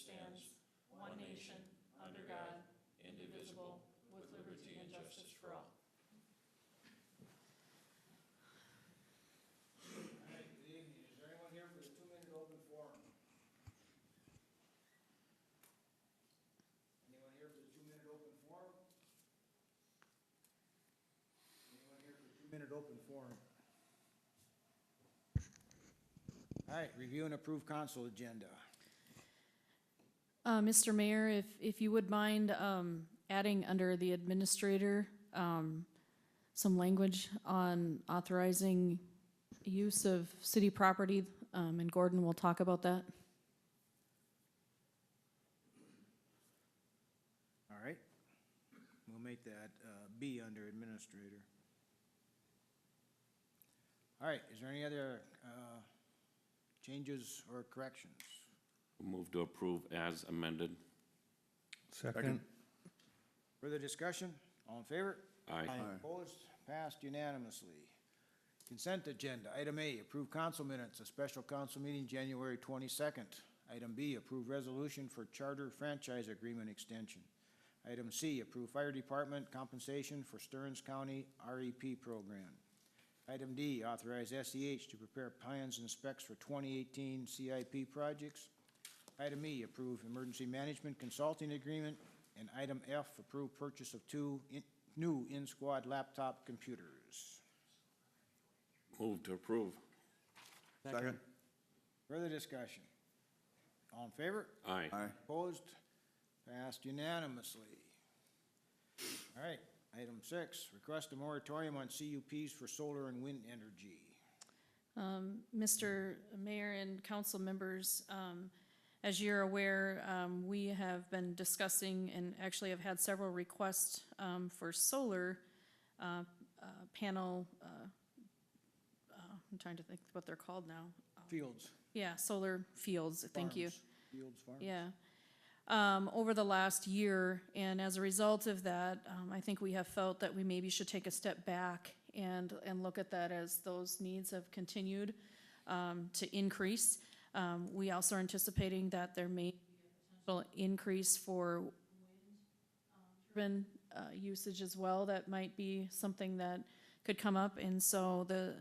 stands, one nation, under God, indivisible, with liberty and justice for all. All right, good evening. Is there anyone here for the 2-minute open forum? Anyone here for the 2-minute open forum? Anyone here for the 2-minute open forum? All right, review and approve council agenda. Mr. Mayor, if you would mind adding under the administrator some language on authorizing use of city property, and Gordon will talk about that. All right, we'll make that B under administrator. All right, is there any other changes or corrections? Move to approve as amended. Second. Further discussion? All in favor? Aye. Opposed? Passed unanimously. Consent agenda. Item A, approve council minutes, a special council meeting January 22nd. Item B, approve resolution for charter franchise agreement extension. Item C, approve fire department compensation for Stearns County REP program. Item D, authorize SEH to prepare plans and specs for 2018 CIP projects. Item E, approve emergency management consulting agreement. And item F, approve purchase of two new in-squad laptop computers. Move to approve. Second. Further discussion? All in favor? Aye. Opposed? Passed unanimously. All right, item 6, request a moratorium on CUPs for solar and wind energy. Mr. Mayor and council members, as you're aware, we have been discussing and actually have had several requests for solar panel, I'm trying to think what they're called now. Fields. Yeah, solar fields, thank you. Farms. Fields, farms. Yeah. Over the last year, and as a result of that, I think we have felt that we maybe should take a step back and look at that as those needs have continued to increase. We also are anticipating that there may be a potential increase for wind turbine usage as well. That might be something that could come up, and so the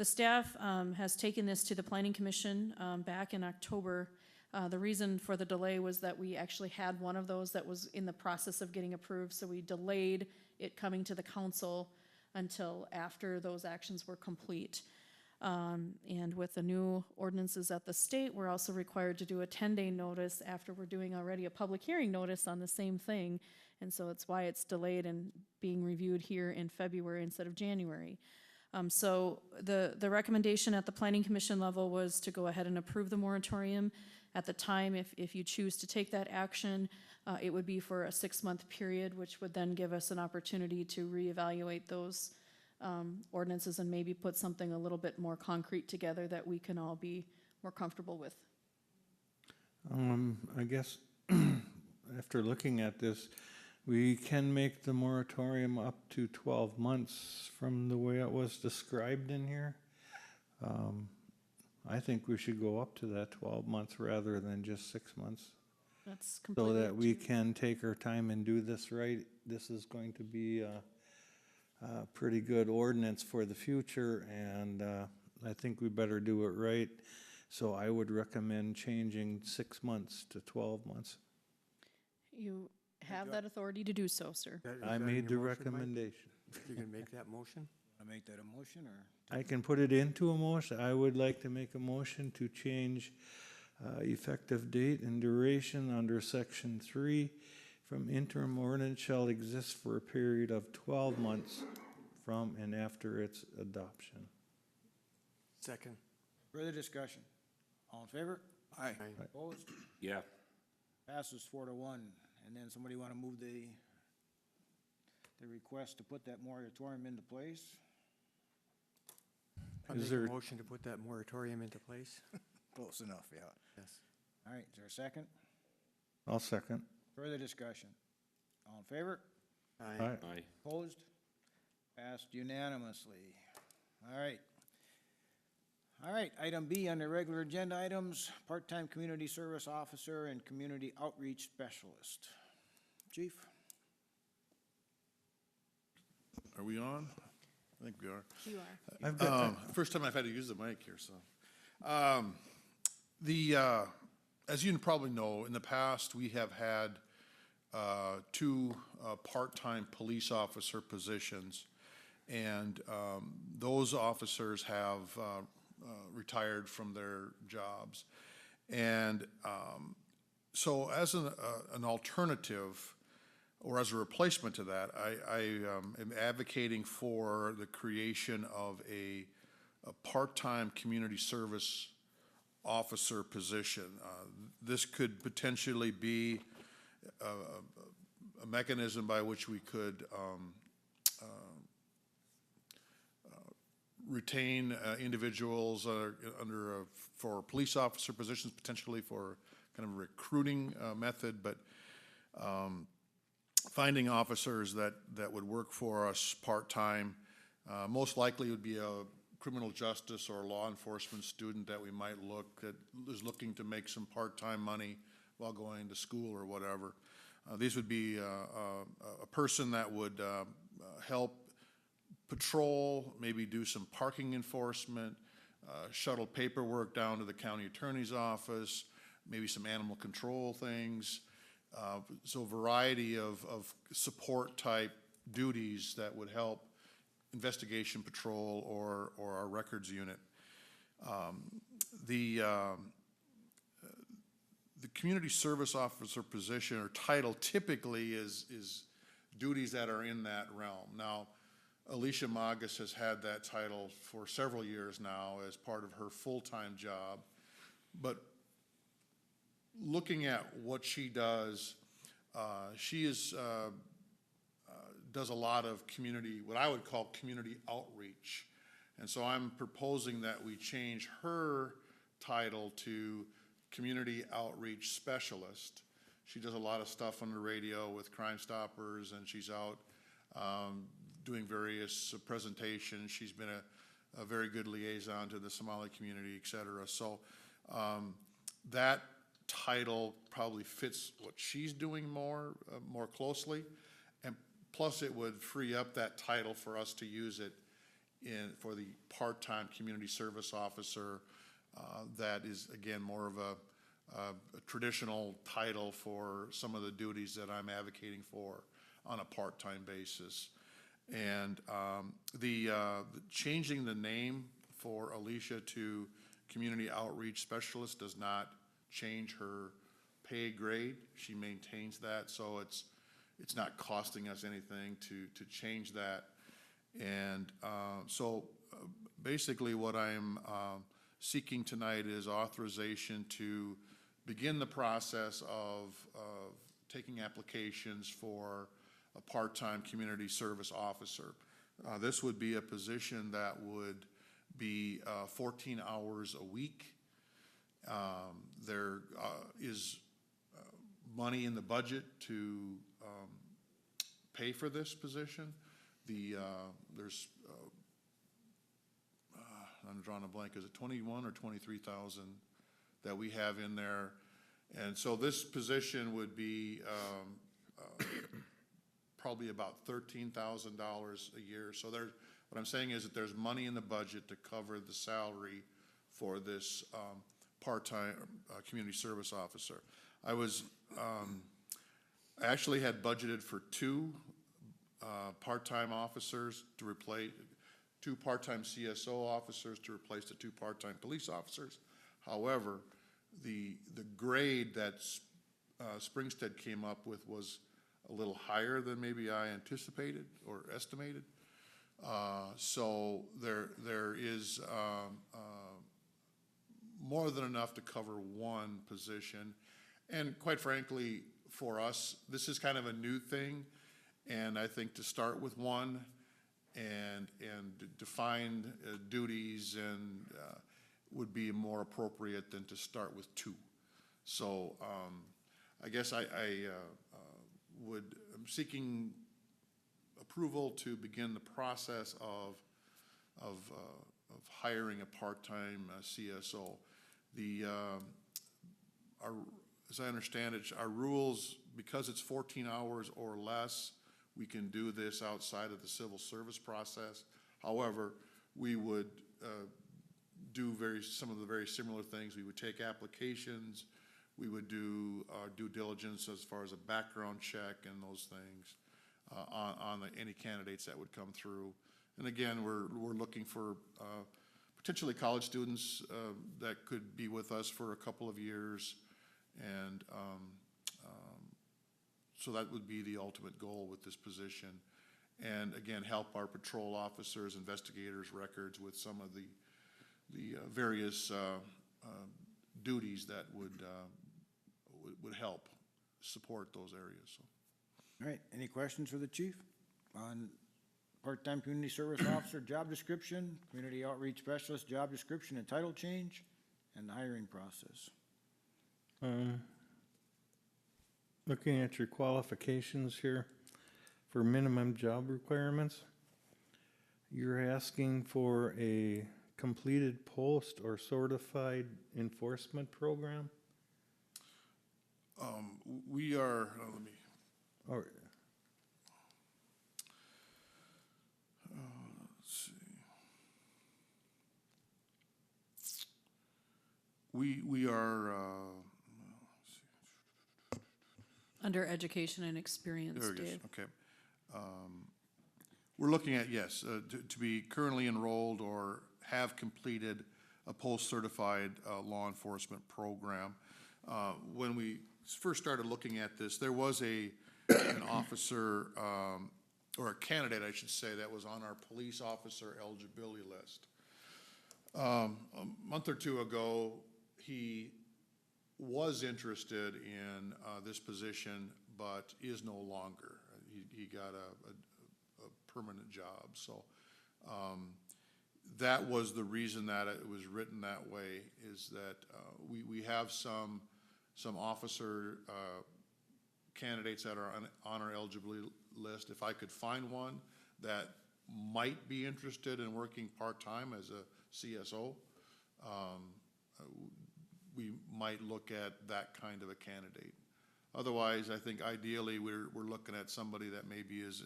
staff has taken this to the Planning Commission back in October. The reason for the delay was that we actually had one of those that was in the process of getting approved, so we delayed it coming to the council until after those actions were complete. And with the new ordinances at the state, we're also required to do a 10-day notice after we're doing already a public hearing notice on the same thing. And so it's why it's delayed and being reviewed here in February instead of January. So the recommendation at the Planning Commission level was to go ahead and approve the moratorium. At the time, if you choose to take that action, it would be for a 6-month period, which would then give us an opportunity to reevaluate those ordinances and maybe put something a little bit more concrete together that we can all be more comfortable with. I guess after looking at this, we can make the moratorium up to 12 months from the way it was described in here. I think we should go up to that 12 months rather than just 6 months. That's completely So that up we to you. can take our time and do this right. This is going to be a pretty good ordinance for the future, and I think we better do it right. So I would recommend changing 6 months to 12 months. You have that authority to do so, sir. I made the recommendation. You can make that motion? Want to make that a motion, or? I can put it into a motion. I would like to make a motion to change effective date and duration under section 3 from interim ordinance shall exist for a period of 12 months from and after its adoption. Second. Further discussion? All in favor? Aye. Opposed? Yeah. Passes 4-1. And then somebody want to move the request to put that moratorium into place? I Is make there- a motion to put that moratorium into place? Close enough, yeah. Yes. All right, is there a second? I'll second. Further discussion? All in favor? Aye. Aye. Opposed? Passed unanimously. All right. All right, item B under regular agenda items, part-time community service officer and community outreach specialist. Chief? Are we on? I think we are. You are. I've got, First time I've had to use the mic here, so. As you probably know, in the past, we have had two part-time police officer positions. And those officers have retired from their jobs. And so as an alternative, or as a replacement to that, I am advocating for the creation of a part-time community service officer position. This could potentially be a mechanism by which we could retain individuals for police officer positions, potentially for kind of a recruiting method, but finding officers that would work for us part-time. Most likely would be a criminal justice or law enforcement student that we might that is looking to make some part-time money while going to school or whatever. These would be a person that would help patrol, maybe do some parking enforcement, shuttle paperwork down to the county attorney's office, maybe some animal control things. So a variety of support type duties that would help investigation patrol or our records unit. The community service officer position or title typically is duties that are in that realm. Now, Alicia Magas has had that title for several years now as part of her full-time job. But looking at what she does, she does a lot of what I would call community outreach. And so I'm proposing that we change her title to Community Outreach Specialist. She does a lot of stuff on the radio with Crime Stoppers, and she's out doing various presentations. She's been a very good liaison to the Somali community, et cetera. So that title probably fits what she's doing more closely. And plus it would free up that title for us to use it for the part-time community service officer. That is, again, more of a traditional title for some of the duties that I'm advocating for on a part-time basis. And the changing the name for Alicia to Community Outreach Specialist does not change her pay grade. She maintains that, so it's not costing us anything to change that. And so basically what I'm seeking tonight is authorization to begin the process of taking applications for a part-time community service officer. This would be a position that would be 14 hours a week. There is money in the budget to pay for this position. There's I'm drawing a blank. Is it 21 or 23,000 that we have in there? And so this position would be probably about $13,000 a year. So what I'm saying is that there's money in the budget to cover the salary for this part-time community service officer. I actually had budgeted for two part-time officers to replace, two part-time CSO officers to replace the two part-time police officers. However, the grade that Springstead came up with was a little higher than maybe I anticipated or estimated. So there is more than enough to cover one position. And quite frankly, for us, this is kind of a new thing. And I think to start with one and define duties and would be more appropriate than to start with two. So I guess I'm seeking approval to begin the process of hiring a part-time CSO. As I understand it, our rules, because it's 14 hours or less, we can do this outside of the civil service process. However, we would do some of the very similar things. We would take applications, we would do due diligence as far as a background check and those things on any candidates that would come through. And again, we're looking for potentially college students that could be with us for a couple of years. And so that would be the ultimate goal with this position. And again, help our patrol officers, investigators, records with some of the various duties that would help support those areas. So. All right, any questions for the chief on part-time community service officer job description, community outreach specialist job description and title change, and the hiring process? Looking at your qualifications here for minimum job requirements, you're asking for a completed post or certified enforcement program? We are, let me, Or, let's see. We are, Under education and experience, there it is, Dave. okay. We're looking at, yes, to be currently enrolled or have completed a post-certified law enforcement program. When we first started looking at this, there was an officer, or a candidate, I should say, that was on our police officer eligibility list. A month or two ago, he was interested in this position, but is no longer. He got a permanent job. So that was the reason that it was written that way, is that we have some officer candidates that are on our eligibility list. If I could find one that might be interested in working part-time as a CSO, we might look at that kind of a candidate. Otherwise, I think ideally we're looking at somebody that maybe is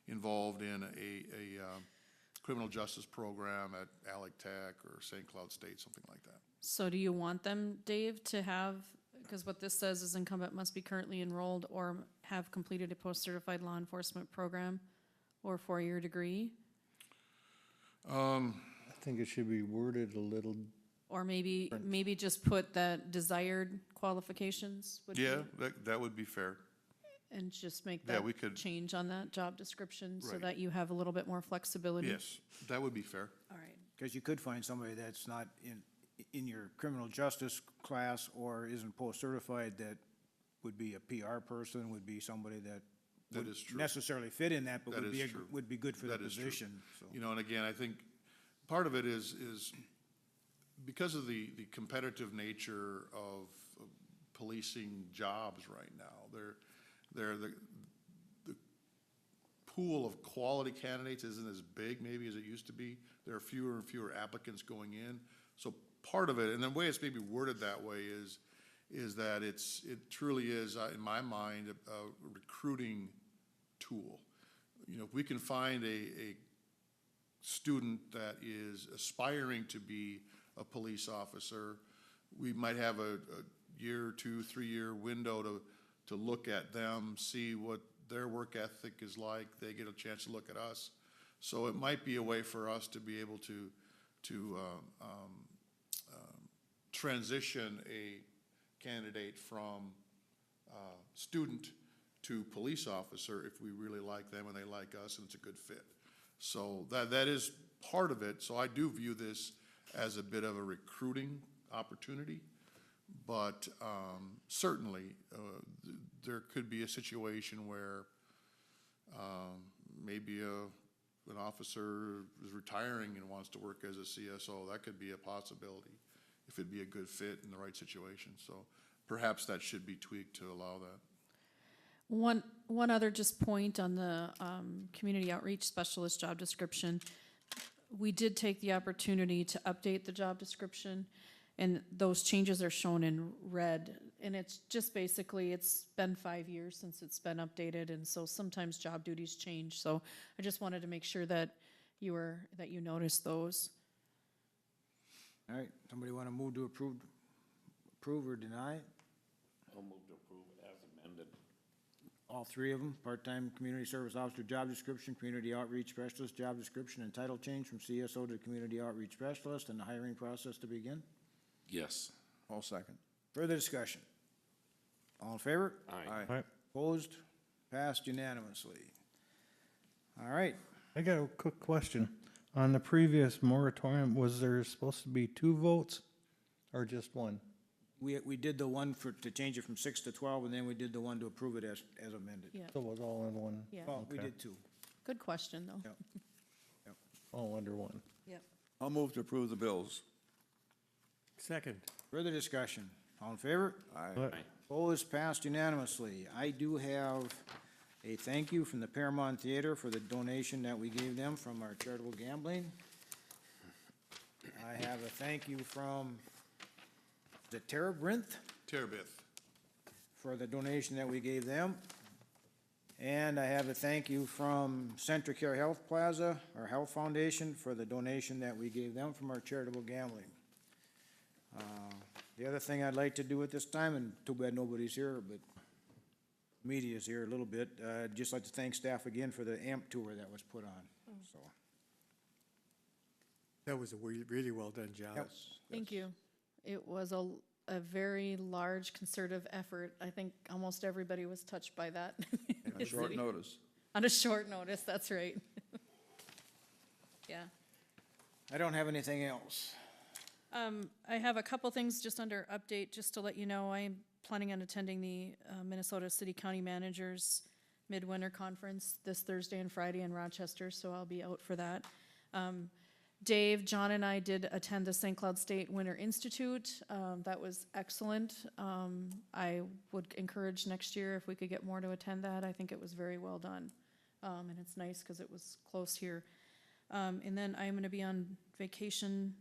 involved in a criminal justice program at Alec Tech or St. Cloud State, something like that. So do you want them, Dave, to have, because what this says is incumbent must be currently enrolled or have completed a post-certified law enforcement program or four-year degree? I think it should be worded a little, Or maybe just put that desired qualifications would be, Yeah, that would be fair. and just make Yeah, that we could- change on that job description so Right. that you have a little bit more flexibility. Yes, that would be fair. All right. Because you could find somebody that's not in your criminal justice class or isn't post-certified that would be a PR person, would be somebody that That wouldn't is true. necessarily fit in that, but That would be, is true. would be good for the That is true. position, so. You know, and again, I think part of it is because of the competitive nature of policing jobs right now. The pool of quality candidates isn't as big maybe as it used to be. There are fewer and fewer applicants going in. So part of it, and the way it's maybe worded that way is that it truly is, in my mind, a recruiting tool. You know, if we can find a student that is aspiring to be a police officer, we might have a year, 2, 3-year window to look at them, see what their work ethic is like. They get a chance to look at us. So it might be a way for us to be able to transition a candidate from student to police officer if we really like them and they like us and it's a good fit. So that is part of it. So I do view this as a bit of a recruiting opportunity, but certainly there could be a situation where maybe an officer is retiring and wants to work as a CSO. That could be a possibility if it'd be a good fit in the right situation. So perhaps that should be tweaked to allow that. One other just point on the community outreach specialist job description. we did take the opportunity to update the job description, and those changes are shown in red. And it's just basically, it's been 5 years since it's been updated, and so sometimes job duties change. So I just wanted to make sure that you noticed those. All right, somebody want to move to approve or deny? I'll move to approve as amended. All three of them, part-time community service officer job description, community outreach specialist job description, and title change from CSO to community outreach specialist, and the hiring process to begin. Yes. All second. Further discussion? All in favor? Aye. Aye. Opposed? Passed unanimously. All right, I got a quick question. On the previous moratorium, was there supposed to be 2 votes or just 1? we did the one to change it from 6 to 12, and then we did the one to approve it as amended. Yeah, So it was all in one, yeah. Well, we Okay. did 2. Good question, though. Yep. all under one. Yep. I'll move to approve the bills. Second. Further discussion? All in favor? Aye. Opposed, passed unanimously. I do have a thank you from the Paramount Theater for the donation that we gave them from our charitable gambling. I have a thank you from the Terebrinth Terabith. for the donation that we gave them. And I have a thank you from Centricare Health Plaza, our Health Foundation, for the donation that we gave them from our charitable gambling. The other thing I'd like to do at this time, and too bad nobody's here, but media's here a little bit, I'd just like to thank staff again for the AMP tour that was put on, so. That was a really well done job. Yep. Thank you. It was a very large concerted effort. I think almost everybody was touched by that. in On the short city. notice. On a short notice, that's right. Yeah. I don't have anything else. I have a couple things just under update, just to let you know, I'm planning on attending the Minnesota City County Managers Midwinter Conference this Thursday and Friday in Rochester, so I'll be out for that. Dave, John, and I did attend the St. Cloud State Winter Institute. That was excellent. I would encourage next year if we could get more to attend that. I think it was very well done. And it's nice because it was close here. And then I'm going to be on vacation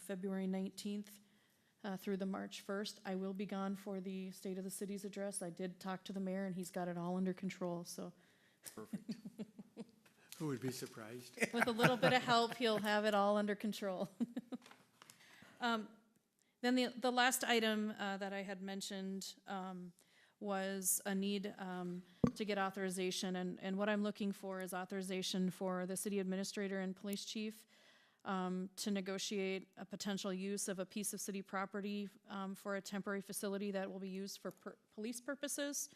February 19th through the March 1st. I will be gone for the State of the City's address. I did talk to the mayor, and he's got it all under control, so. Who would be surprised? With a little bit of help, he'll have it all under control. Then the last item that I had mentioned was a need to get authorization, and what I'm looking for is authorization for the city administrator and police chief to negotiate a potential use of a piece of city property for a temporary facility that will be used for police purposes.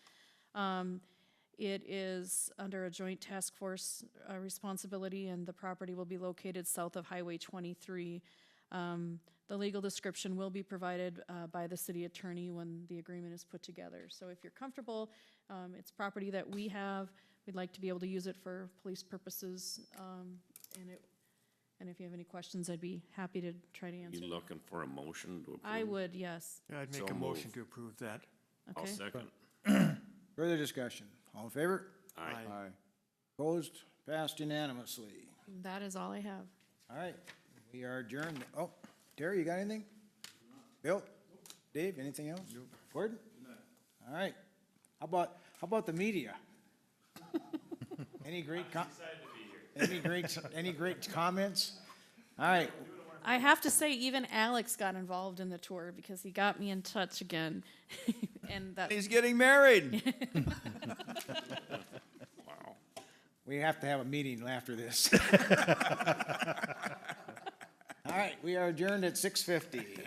It is under a joint task force responsibility, and the property will be located south of Highway 23. The legal description will be provided by the city attorney when the agreement is put together. So if you're comfortable, it's property that we have. We'd like to be able to use it for police purposes. And if you have any questions, I'd be happy to try to answer. You looking for a motion to approve? I would, yes. Yeah, I'd make So a motion moved. to approve that. I'll Okay. second. Further discussion? All in favor? Aye. Aye. Opposed? Passed unanimously. That is all I have. All right, we are adjourned. Oh, Terry, you got anything? Bill? Dave, anything else? Gordon? All right. How about the media? Any great any great comments? All right, I have to say, even Alex got involved in the tour because he got me in touch again. And that, He's getting married. Wow. we have to have a meeting after this. All right, we are adjourned at 6:50.